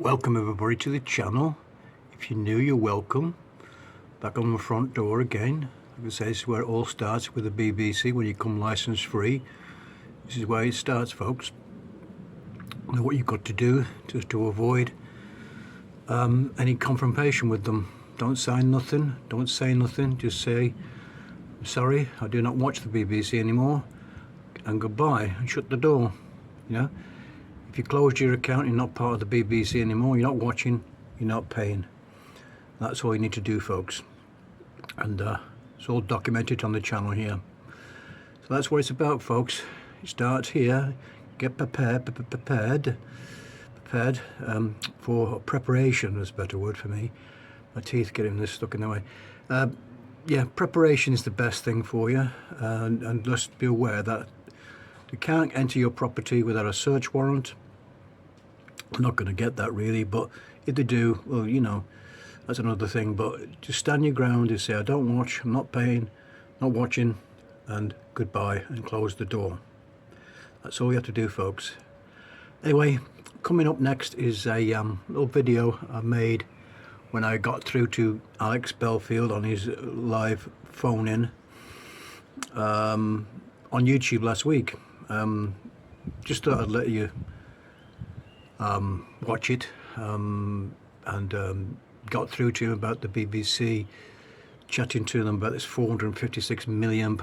Welcome everybody to the channel. If you're new, you're welcome. Back on the front door again. Like I say, this is where it all starts with the BBC. When you come license free, this is where it starts, folks. Now what you've got to do just to avoid any confrontation with them. Don't sign nothing, don't say nothing, just say, "I'm sorry, I do not watch the BBC anymore," and goodbye, and shut the door. You know, if you closed your account, you're not part of the BBC anymore, you're not watching, you're not paying. That's all you need to do, folks. And it's all documented on the channel here. So that's what it's about, folks. It starts here. Get prepared for preparation is a better word for me. My teeth getting this stuck in the way. Yeah, preparation is the best thing for you, and just be aware that they can't enter your property without a search warrant. They're not going to get that really, but if they do, well, you know, that's another thing. But just stand your ground and say, "I don't watch, I'm not paying, not watching," and goodbye, and close the door. That's all you have to do, folks. Anyway, coming up next is a little video I made when I got through to Alex Belfield on his live phone-in on YouTube last week. Just thought I'd let you watch it, and got through to him about the BBC, chatting to them about this £456 million,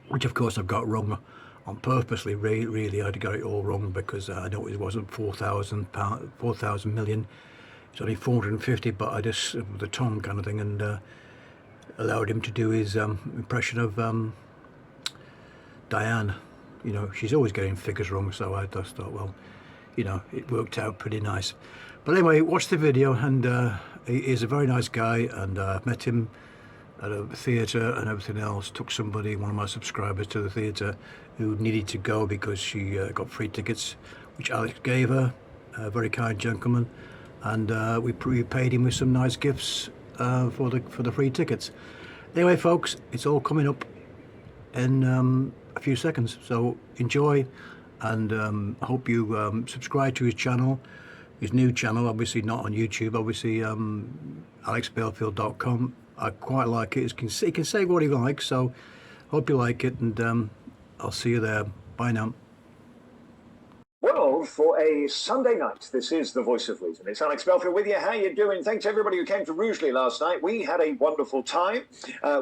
which of course I've got wrong on purposely. Really I'd got it all wrong, because I know it wasn't 4,000 million, it's only 450, but I just, with the tongue kind of thing, and allowed him to do his impression of Diane. You know, she's always getting figures wrong, so I just thought, well, you know, it worked out pretty nice. But anyway, watch the video, and he is a very nice guy, and I've met him at a theatre and everything else. Took somebody, one of my subscribers, to the theatre who needed to go because she got free tickets, which Alex gave her, a very kind gentleman, and we paid him with some nice gifts for the free tickets. Anyway, folks, it's all coming up in a few seconds, so enjoy, and hope you subscribe to his channel, his new channel, obviously not on YouTube, obviously alexbelfield.com. I quite like it. He can say what he likes, so hope you like it, and I'll see you there. Bye now. Well, for a Sunday night, this is The Voice of Reason. It's Alex Belfield with you. How you doing? Thanks to everybody who came to Rugeley last night. We had a wonderful time.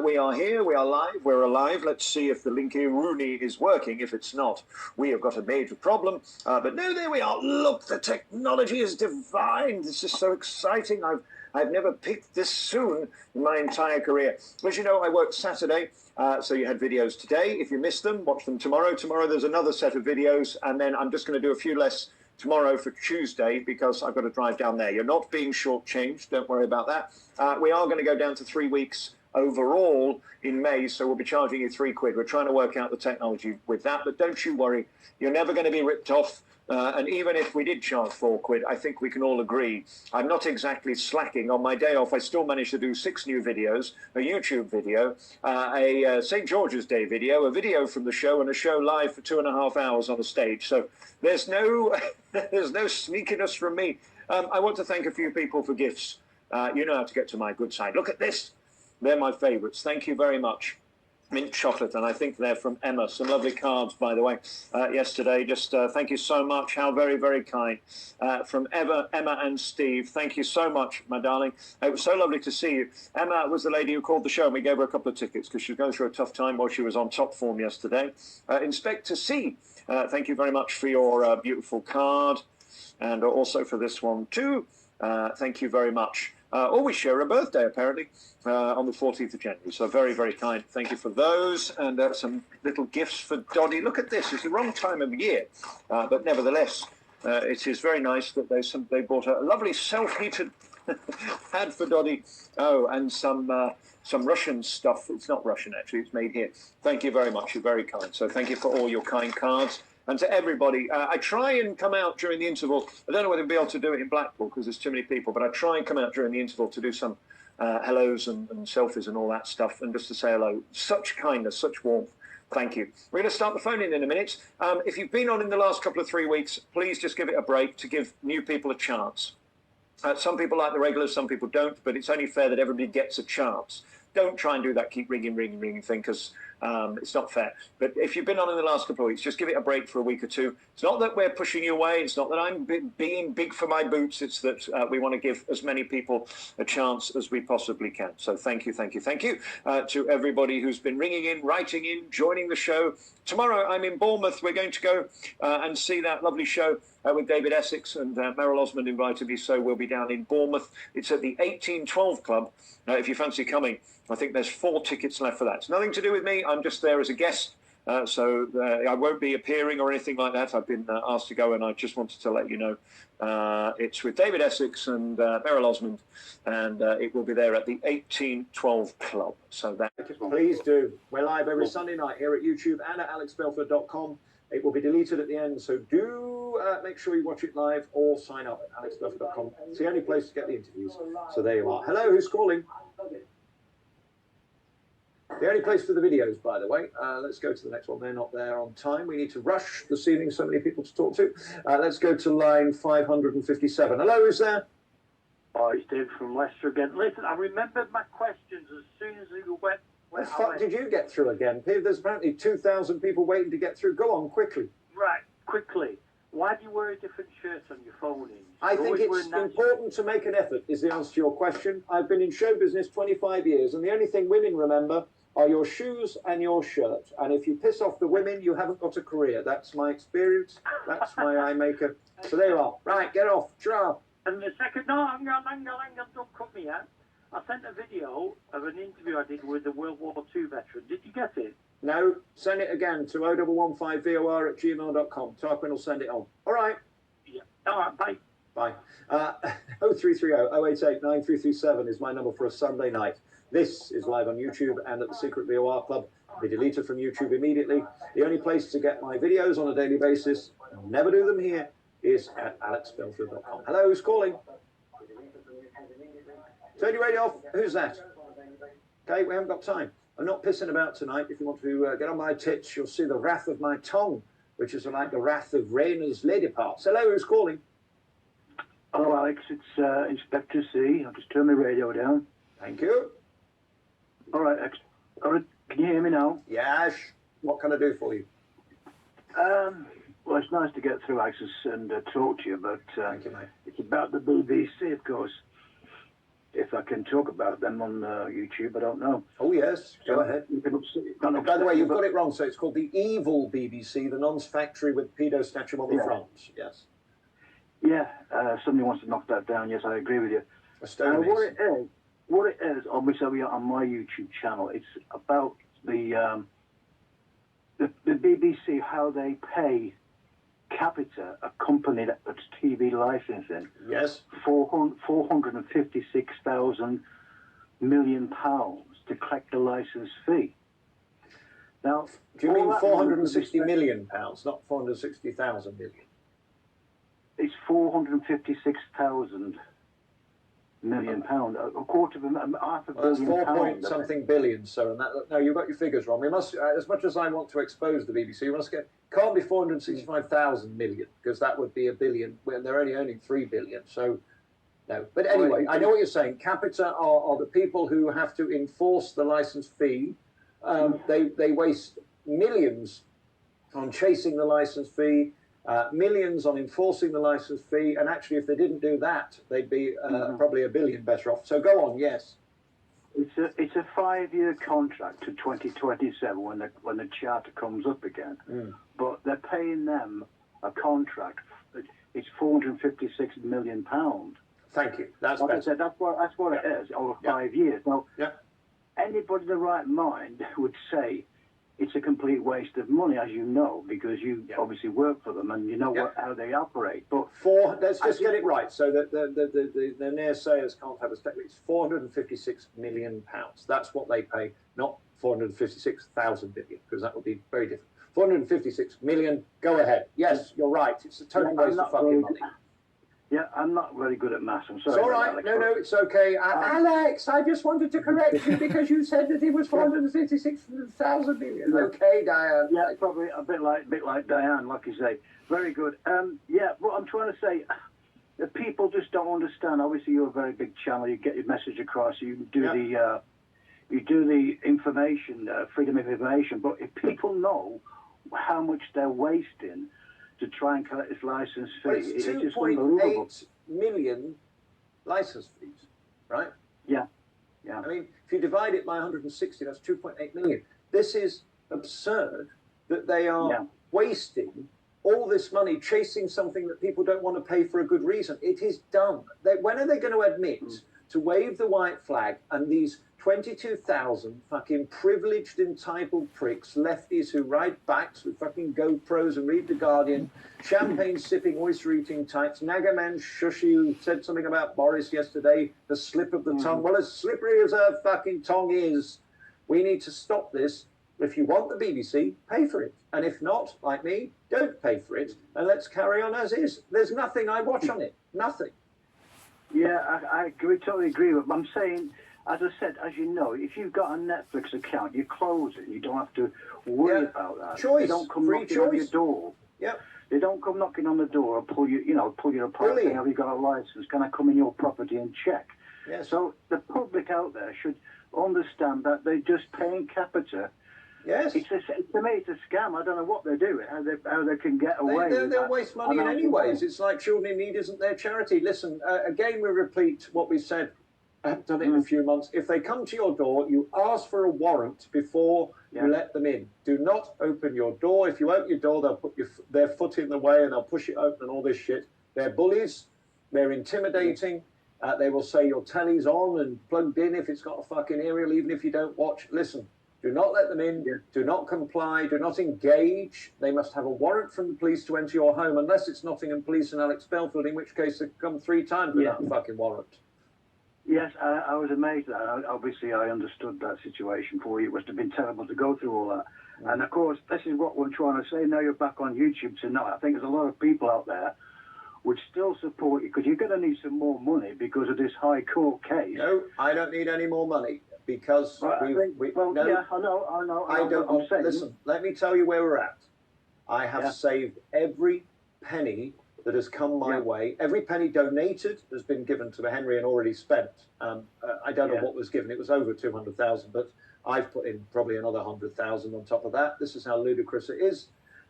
We are here. We are live. We're alive. Let's see if the Linky Rooney is working. If it's not, we have got a major problem. But no, there we are. Look, the technology is divine. This is so exciting. I've never peaked this soon in my entire career. As you know, I worked Saturday, so you had videos today. If you missed them, watch them tomorrow. Tomorrow there's another set of videos, and then I'm just going to do a few less tomorrow for Tuesday, because I've got to drive down there. You're not being shortchanged, don't worry about that. We are going to go down to 3 weeks overall in May, so we'll be charging you £3. We're trying to work out the technology with that, but don't you worry, you're never going to be ripped off. And even if we did charge £4, I think we can all agree I'm not exactly slacking. On my day off, I still managed to do 6 new videos, a YouTube video, a St. George's Day video, a video from the show, and a show live for 2.5 hours on a stage. So there's no, there's no sneakiness from me. I want to thank a few people for gifts. You know how to get to my good side. Look at this. They're my favourites. Thank you very much. Mint chocolate, and I think they're from Emma. Some lovely cards, by the way, yesterday. Just thank you so much. How very, very kind. From Emma and Steve. Thank you so much, my darling. It was so lovely to see you. Emma was the lady who called the show, and we gave her a couple of tickets because she was going through a tough time while she was on top form yesterday. Inspector C, thank you very much for your beautiful card, and also for this one too. Thank you very much. We share a birthday, apparently, on the 14th of January. So very, very kind. Thank you for those. And some little gifts for Doddy. Look at this. It's the wrong time of year. But nevertheless, It is very nice that they bought a lovely self-heated pad for Doddy. Oh, and some Russian stuff. It's not Russian, actually. It's made here. Thank you very much. You're very kind. So thank you for all your kind cards. And to everybody, I try and come out during the interval. I don't know whether I'll be able to do it in Blackpool because there's too many people, but I try and come out during the interval to do some hellos and selfies and all that stuff, and just to say hello. Such kindness, such warmth. Thank you. We're going to start the phone in a minute. If you've been on in the last couple of 3 weeks, please just give it a break to give new people a chance. Some people like the regulars, some people don't, but it's only fair that everybody gets a chance. Don't try and do that keep ringing thing, because it's not fair. But if you've been on in the last couple of weeks, just give it a break for a week or two. It's not that we're pushing you away. It's not that I'm being big for my boots. It's that we want to give as many people a chance as we possibly can. So thank you to everybody who's been ringing in, writing in, joining the show. Tomorrow I'm in Bournemouth. We're going to go and see that lovely show with David Essex, and Meryl Osmond invited me, so we'll be down in Bournemouth. It's at the 1812 Club. If you fancy coming, I think there's 4 tickets left for that. It's nothing to do with me. I'm just there as a guest, so I won't be appearing or anything like that. I've been asked to go, and I just wanted to let you know. It's with David Essex and Meryl Osmond, and it will be there at the 1812 Club. So that. Please do. We're live every Sunday night here at YouTube and at alexbelfield.com. It will be deleted at the end, so do make sure you watch it live or sign up at alexbelfield.com. It's the only place to get the interviews. So there you are. Hello, who's calling? The only place for the videos, by the way. Let's go to the next one. They're not there on time. We need to rush this evening. So many people to talk to. Let's go to line 557. Hello, who's there? Oh, it's Dave from Leicester again. Listen, I remembered my questions as soon as you went. How the fuck did you get through again? There's apparently 2,000 people waiting to get through. Go on, quickly. Right, quickly. Why do you wear a different shirt on your phone? I think it's important to make an effort, is the answer to your question. I've been in show business 25 years, and the only thing women remember are your shoes and your shirt. And if you piss off the women, you haven't got a career. That's my experience. That's my eye maker. So there you are. Right, get off. Ciao. And the second, no, hang on, don't cut me yet. I sent a video of an interview I did with the World War II veteran. Did you get it? No, send it again to 0115vor@gmail.com. Tarquin will send it on. All right. Yeah. All right, bye. Bye. 0330-088-9337 is my number for a Sunday night. This is live on YouTube and at the Secret VOR Club. It'll be deleted from YouTube immediately. The only place to get my videos on a daily basis, never do them here, is at alexbelfield.com. Hello, who's calling? Turn your radio off. Who's that? Okay, we haven't got time. I'm not pissing about tonight. If you want to get on my tits, you'll see the wrath of my tongue, which is like the wrath of Rayna's lady parts. Hello, who's calling? Hello, Alex. It's Inspector C. I'll just turn my radio down. Thank you. All right, can you hear me now? Yes. What can I do for you? Well, it's nice to get through, Alex, and talk to you, but Thank you, mate. It's about the BBC, of course. If I can talk about them on YouTube, I don't know. Oh, yes. Go ahead. By the way, you've got it wrong. So it's called the evil BBC, the nonce factory with pedo statue on the front. Yes. Yeah, somebody wants to knock that down. Yes, I agree with you. What it is, obviously on my YouTube channel, it's about the BBC, how they pay CAPITA, a company that's TV licensing, yes, £456 million to collect the license fee. Now, do you mean 460 million pounds, not 460,000 million? It's 456,000 million pound, a quarter of a half a billion. That's 4 point something billion, sir. And that, no, you've got your figures wrong. We must, as much as I want to expose the BBC, we must get, can't be 465,000 million, because that would be a billion when they're only earning 3 billion. So no. But anyway, I know what you're saying. CAPITA are the people who have to enforce the license fee. They waste millions on chasing the license fee. Millions on enforcing the license fee, and actually, if they didn't do that, they'd be probably a billion better off. So go on, yes. It's a 5-year contract to 2027 when the charter comes up again. But they're paying them a contract. It's £456 million. Thank you. That's like better. I said, that's what it is over 5 years. Now, anybody in the right mind would say it's a complete waste of money, as you know, because you obviously work for them and you know how they operate. But let's just get it right, so that the naysayers can't have a statement. It's £456 million. That's what they pay, not 456,000 million, because that would be very different. 456 million. Go ahead. Yes, you're right. It's a total waste of fucking money. Yeah, I'm not very good at maths. I'm sorry. It's all right. Alex, no, it's okay. Alex, I just wanted to correct you because you said that it was 456,000 million. Okay, Diane. Yeah, probably a bit like Diane, like you say. Very good. Yeah, what I'm trying to say, the people just don't understand. Obviously, you're a very big channel. You get your message across. You do the information, freedom of information. But if people know how much they're wasting to try and collect this license fee, Well, it's it's just unbelievable. 2.8 million license fees, right? Yeah. I mean, if you divide it by 160, that's 2.8 million. This is absurd that they are wasting all this money chasing something that people don't want to pay for a good reason. It is dumb. When are they going to admit to wave the white flag and these 22,000 fucking privileged, entitled pricks, lefties who ride bikes with fucking GoPros and read The Guardian, champagne-sipping, oyster-eating types, Nagaman Shushi, who said something about Boris yesterday, the slip of the tongue. Well, as slippery as her fucking tongue is, we need to stop this. If you want the BBC, pay for it. And if not, like me, don't pay for it. And let's carry on as is. There's nothing I watch on it. Nothing. Yeah, I totally agree with. I'm saying, as I said, as you know, if you've got a Netflix account, you close it. You don't have to worry about that. Choice. They don't come Free knocking choice. on your door. Yeah. They don't come knocking on the door and pull you apart. Saying, have you got a license? Can I come in your property and check? Yes. So the public out there should understand that they're just paying CAPITA. Yes. To me, it's a scam. I don't know what they're doing, how they can get away with They'll that. waste money in any ways. It's like Children in Need isn't their charity. Listen, again, we repeat what we said. I haven't done it in a few months. If they come to your door, you ask for a warrant before you let them in. Do not open your door. If you open your door, they'll put their foot in the way and they'll push it open and all this shit. They're bullies. They're intimidating. They will say your telly's on and plugged in if it's got a fucking aerial, even if you don't watch. Listen. Do not let them in, do not comply, do not engage. They must have a warrant from the police to enter your home, unless it's Nottingham Police and Alex Belfield, in which case they've come 3 times without a fucking warrant. Yes, I was amazed at that. Obviously, I understood that situation for you. It must have been terrible to go through all that. And, of course, this is what we're trying to say. Now you're back on YouTube tonight. I think there's a lot of people out there would still support you, because you're going to need some more money because of this High Court case. No, I don't need any more money. Because I know. Listen, let me tell you where we're at. I have saved every penny that has come my way. Every penny donated has been given to Henry and already spent. I don't know what was given. It was over 200,000, but I've put in probably another 100,000 on top of that. This is how ludicrous it is.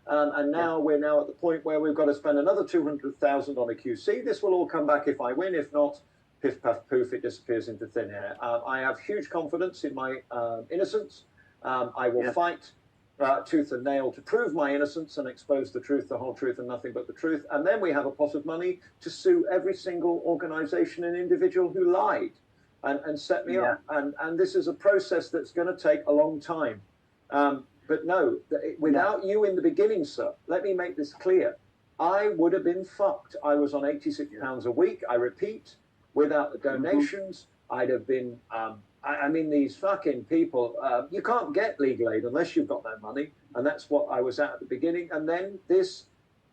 And now we're now at the point where we've got to spend another 200,000 on a QC. This will all come back if I win. If not, piff, puff, poof, it disappears into thin air. I have huge confidence in my innocence. I will fight tooth and nail to prove my innocence and expose the truth, the whole truth, and nothing but the truth. And then we have a pot of money to sue every single organisation and individual who lied and set me up. And this is a process that's going to take a long time. But no, without you in the beginning, sir, let me make this clear. I would have been fucked. I was on £86 a week, I repeat. Without the donations, I'd have been, I mean, these fucking people, you can't get legal aid unless you've got that money. And that's what I was at the beginning. And then this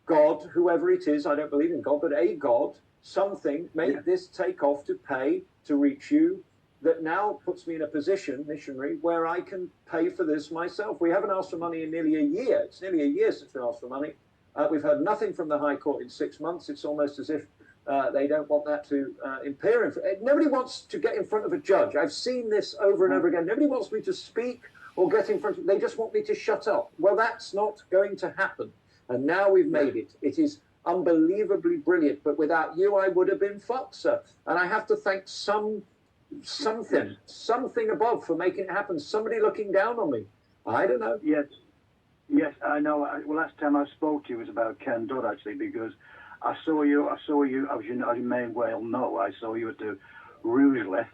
God, whoever it is, I don't believe in God, but a God, something, made this take off to pay to reach you, that now puts me in a position, missionary, where I can pay for this myself. We haven't asked for money in nearly a year. It's nearly a year since we asked for money. We've heard nothing from the High Court in 6 months. It's almost as if they don't want that to impair. Nobody wants to get in front of a judge. I've seen this over and over again. Nobody wants me to speak or get in front of. They just want me to shut up. Well, that's not going to happen. And now we've made it. It is unbelievably brilliant. But without you, I would have been fucked, sir. And I have to thank something above for making it happen. Somebody looking down on me. I don't know. Yes, I know. Well, last time I spoke to you was about Ken Dodd, actually, because I saw you, as you may well know, I saw you at the Rugeley.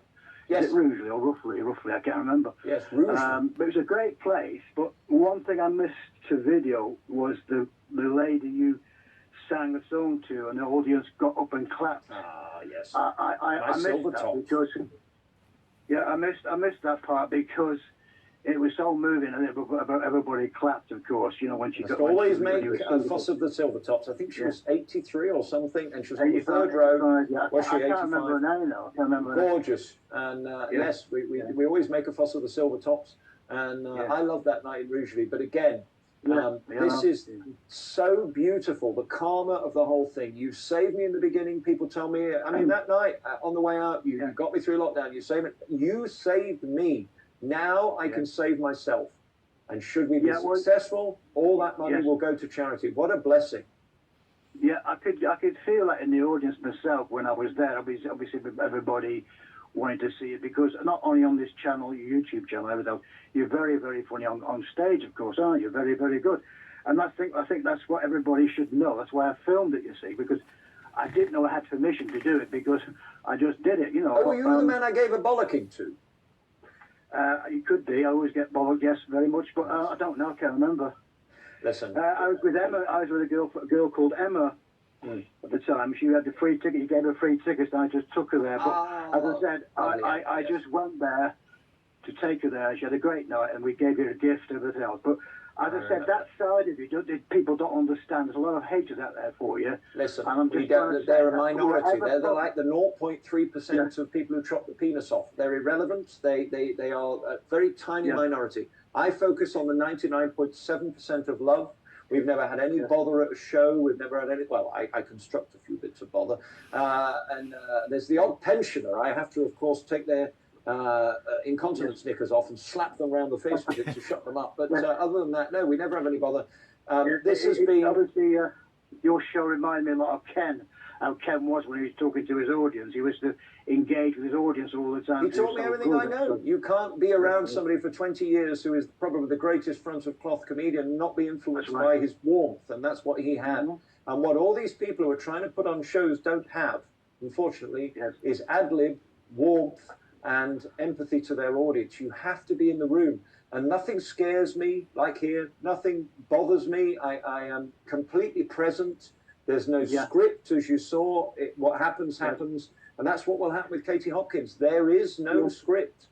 Is it Rugeley or roughly? I can't remember. Yes, Rugeley. But it was a great place. But one thing I missed to video was the lady you sang a song to, and the audience got up and clapped. Ah, yes. I missed that because I missed that part because it was so moving, and everybody clapped, of course. You know, when she got always make a fuss of the silver tops. I think she was 83 or something, and she was on the third row. Was she 85? I can't remember her name now. I can't remember. Gorgeous, and yes, we always make a fuss of the silver tops, and I love that night in Rugeley. But again, this is so beautiful. The karma of the whole thing. You saved me in the beginning. People tell me. I mean, that night on the way out, you got me through lockdown. You saved me. You saved me. Now I can save myself. And should we be successful, all that money will go to charity. What a blessing. Yeah, I could feel that in the audience myself when I was there. Obviously everybody wanted to see it because not only on this channel, your YouTube channel, you're very, very funny on stage, of course, aren't you? Very, very good. And I think that's what everybody should know. That's why I filmed it, you see, because I didn't know I had permission to do it because I just did it, you know. Oh, you were the man I gave a bollocking to? You could be. I always get bothered, yes, very much, but I don't know. I can't remember. Listen, I was with Emma. I was with a girl called Emma at the time. She had the free ticket. You gave her free tickets, and I just took her there. But as I said, I just went there to take her there. She had a great night, and we gave her a gift, everything else. But as I said, that side of you, people don't understand. There's a lot of haters out there for you. Listen, and I'm just they're a minority. They're like the 0.3% of people who chop the penis off. They're irrelevant. They are a very tiny minority. I focus on the 99.7% of love. We've never had any bother at a show. We've never had any. Well, I construct a few bits of bother. And there's the odd pensioner. I have to, of course, take their incontinence knickers off and slap them around the face with it to shut them up. But other than that, no, we never have any bother. This has been... Obviously, your show reminded me a lot of Ken, how Ken was when he was talking to his audience. He was to engage with his audience all the time. He taught me everything I know. You can't be around somebody for 20 years who is probably the greatest front of cloth comedian and not be influenced by his warmth, and that's what he had. And what all these people who are trying to put on shows don't have, unfortunately, is ad-lib, warmth, and empathy to their audience. You have to be in the room, and nothing scares me like here. Nothing bothers me. I am completely present. There's no script, as you saw. What happens, happens, and that's what will happen with Katie Hopkins. There is no script.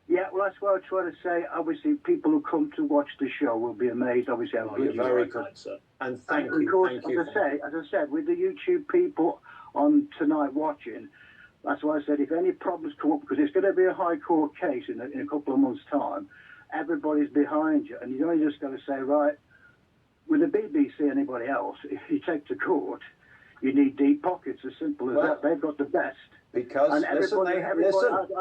Yeah, well, that's what I try to say. Obviously, people who come to watch the show will be amazed. Obviously, how good you're very kind, sir. And thank you. Of course, thank you. As I said, with the YouTube people on tonight watching, that's why I said if any problems come up, because it's going to be a high court case in a couple of months' time, everybody's behind you, and you only just got to say, right, with the BBC, anybody else, if you take to court, you need deep pockets. As simple as that. They've got the best. Because listen,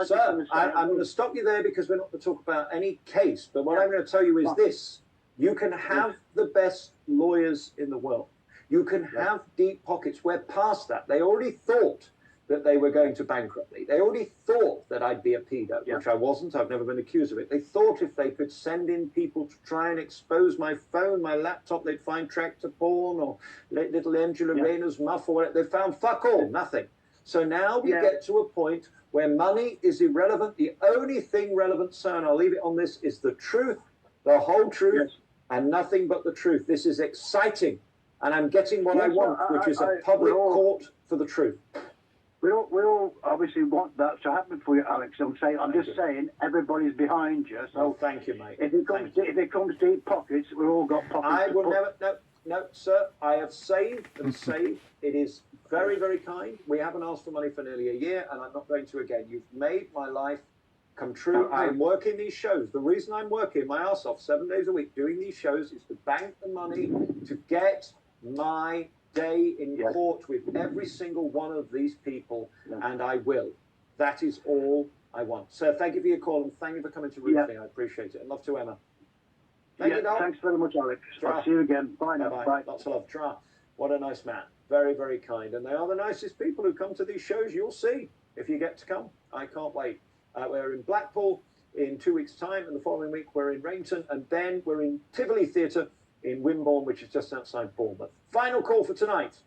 sir, I'm going to stop you there because we're not going to talk about any case. But what I'm going to tell you is this: you can have the best lawyers in the world. You can have deep pockets. We're past that. They already thought that they were going to bankrupt me. They already thought that I'd be a pedo, which I wasn't. I've never been accused of it. They thought if they could send in people to try and expose my phone, my laptop, they'd find tractor porn or little Angela Rayner's muff or whatever. They found fuck all, nothing. So now we get to a point where money is irrelevant. The only thing relevant, sir, and I'll leave it on this, is the truth, the whole truth, and nothing but the truth. This is exciting. And I'm getting what I want, which is a public court for the truth. We all obviously want that to happen for you, Alex. I'm just saying, everybody's behind you. So thank you, mate. If it comes deep pockets, we've all got pockets. I will never. No, sir. I have saved and saved. It is very, very kind. We haven't asked for money for nearly a year, and I'm not going to again. You've made my life come true. I'm working these shows. The reason I'm working my ass off 7 days a week doing these shows is to bank the money to get my day in court with every single one of these people, and I will. That is all I want. Sir, thank you for your call, and thank you for coming to Rugeley. I appreciate it. And love to Emma. Thank you, Dom. Thanks very much, Alex. I'll see you again. Bye now. Bye. Lots of love. Tra. What a nice man. Very, very kind. And they are the nicest people who come to these shows. You'll see if you get to come. I can't wait. We're in Blackpool in 2 weeks' time, and the following week we're in Rainton, and then we're in Tivoli Theatre in Wimborne, which is just outside Bournemouth. Final call for tonight.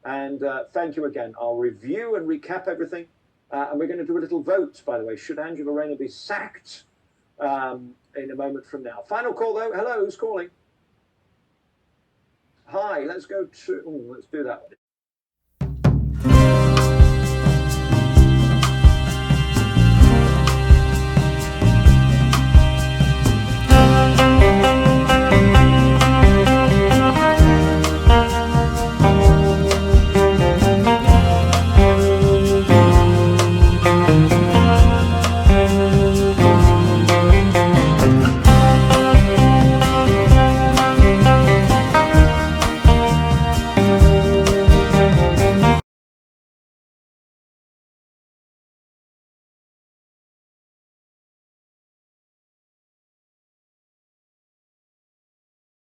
And thank you again. I'll review and recap everything And we're going to do a little vote, by the way. Should Angela Rayner be sacked in a moment from now? Final call, though. Hello, who's calling? Hi, let's go to... let's do that one.